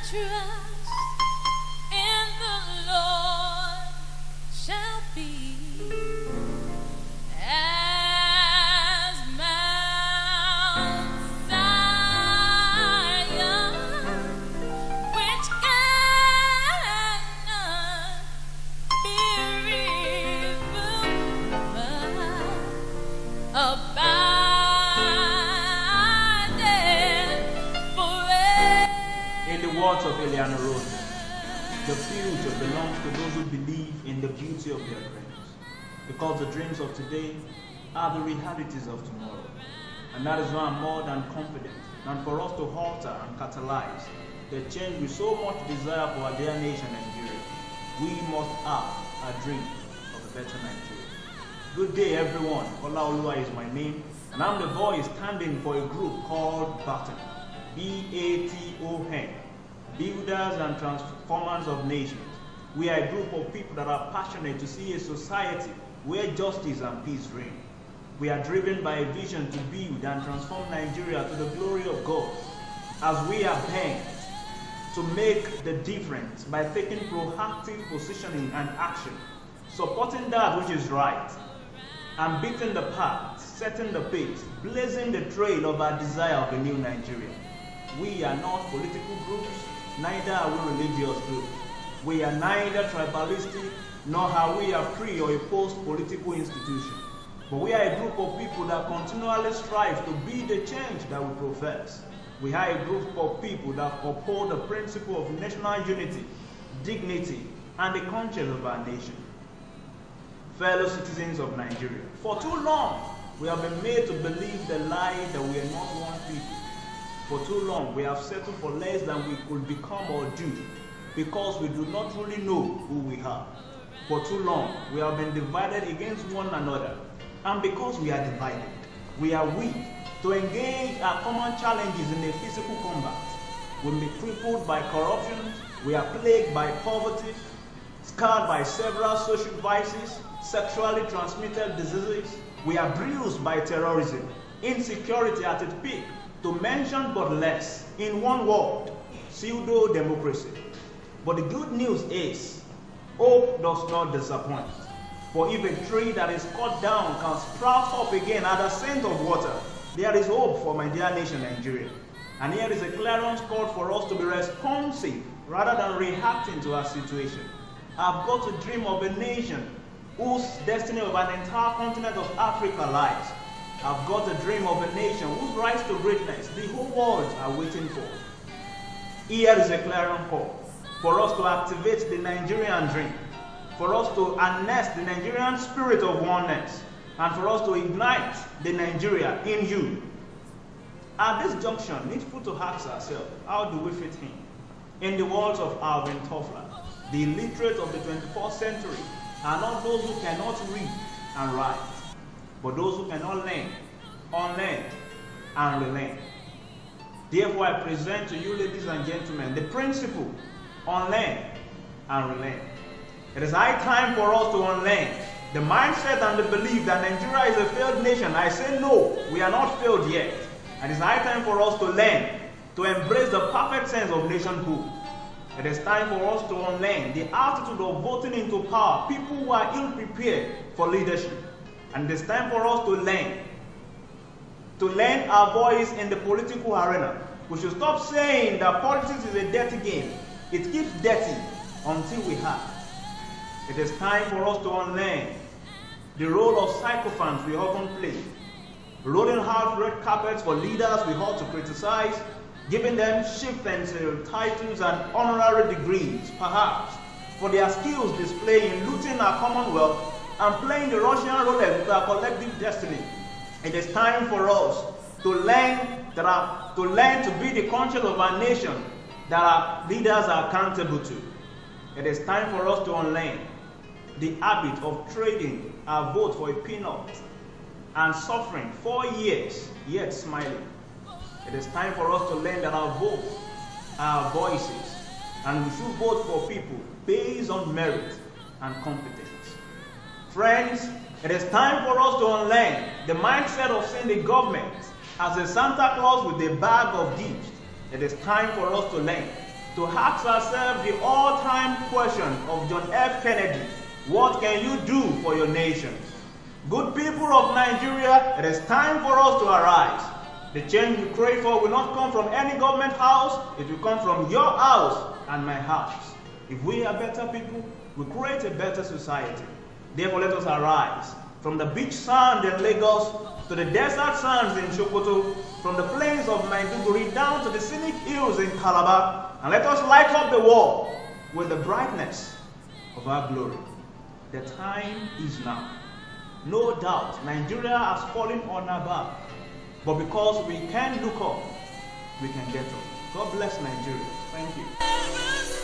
trust in the Lord shall be as Mount Zion, which cannot be removed, abideth forever. In the words of Eliana Rose, the future belongs to those who believe in the beauty of their dreams, because the dreams of today are the realities of tomorrow. And that is why I'm more than confident that for us to alter and catalyze the change we so much desire for our dear nation Nigeria, we must have a dream of a better Nigeria. Good day everyone, OLAOLUWA is my name, and I'm the voice standing for a group called BATON, B-A-T-O-N, Builders and Transformers of Nations. We are a group of people that are passionate to see a society where justice and peace reign. We are driven by a vision to build and transform Nigeria to the glory of God, as we are bent to make the difference by taking proactive positioning and action, supporting that which is right, and beating the path, setting the pace, blazing the trail of our desire of a new Nigeria. We are not political groups, neither are we religious groups. We are neither tribalistic, nor are we a free or a post-political institution. But we are a group of people that continually strive to be the change that we profess. We are a group of people that uphold the principle of national unity, dignity, and the conscience of our nation. Fellow citizens of Nigeria, for too long, we have been made to believe the lie that we are not one people. For too long, we have settled for less than we could become or do, because we do not really know who we are. For too long, we have been divided against one another, and because we are divided, we are weak to engage our common challenges in a physical combat. We'll be crippled by corruption, we are plagued by poverty, scarred by several social vices, sexually transmitted diseases, we are bruised by terrorism, insecurity at its peak, to mention but less, in one word, pseudo-democracy. But the good news is, hope does not disappoint. For if a tree that is cut down can sprout up again at the scent of water, there is hope for my dear nation Nigeria. And here is a clarion call for us to be responsive rather than reacting to our situation. I've got to dream of a nation whose destiny of an entire continent of Africa lies. I've got a dream of a nation whose rise to greatness the whole world are waiting for. Here is a clarion call for us to activate the Nigerian dream, for us to harness the Nigerian spirit of oneness, and for us to ignite the Nigeria in you. At this junction, needful to ask ourselves, how do we fit in the words of Alvin Toffler, the illiterate of the 21st century are not those who cannot read and write, but those who cannot learn, unlearn, and relearn. Therefore, I present to you, ladies and gentlemen, the principle, unlearn and relearn. It is high time for us to unlearn the mindset and the belief that Nigeria is a failed nation. I say no, we are not failed yet. It is high time for us to learn, to embrace the perfect sense of nationhood. It is time for us to unlearn the attitude of voting into power, people who are ill-prepared for leadership. And it is time for us to lend our voice in the political arena. We should stop saying that politics is a dirty game. It keeps dirty until we have. It is time for us to unlearn the role of sycophants we often play, rolling out red carpets for leaders we ought to criticize, giving them chieftains titles and honorary degrees, perhaps, for their skills displayed in looting our commonwealth and playing the Russian roulette with our collective destiny. It is time for us to learn to be the conscience of our nation that our leaders are accountable to. It is time for us to unlearn the habit of trading our vote for a peanut and suffering 4 years, yet smiling. It is time for us to learn that our vote, our voices, and we should vote for people based on merit and competence. Friends, it is time for us to unlearn the mindset of seeing the government as a Santa Claus with a bag of gifts. It is time for us to learn to ask ourselves the all-time question of John F. Kennedy: what can you do for your nation? Good people of Nigeria, it is time for us to arise. The change we crave for will not come from any government house, it will come from your house and my house. If we are better people, we create a better society. Therefore, let us arise. From the beach sand in Lagos to the desert sands in Sokoto, from the plains of Maiduguri down to the scenic hills in Calabar, and let us light up the world with the brightness of our glory. The time is now. No doubt, Nigeria has fallen on our back, but because we can look up, we can get up. God bless Nigeria. Thank you.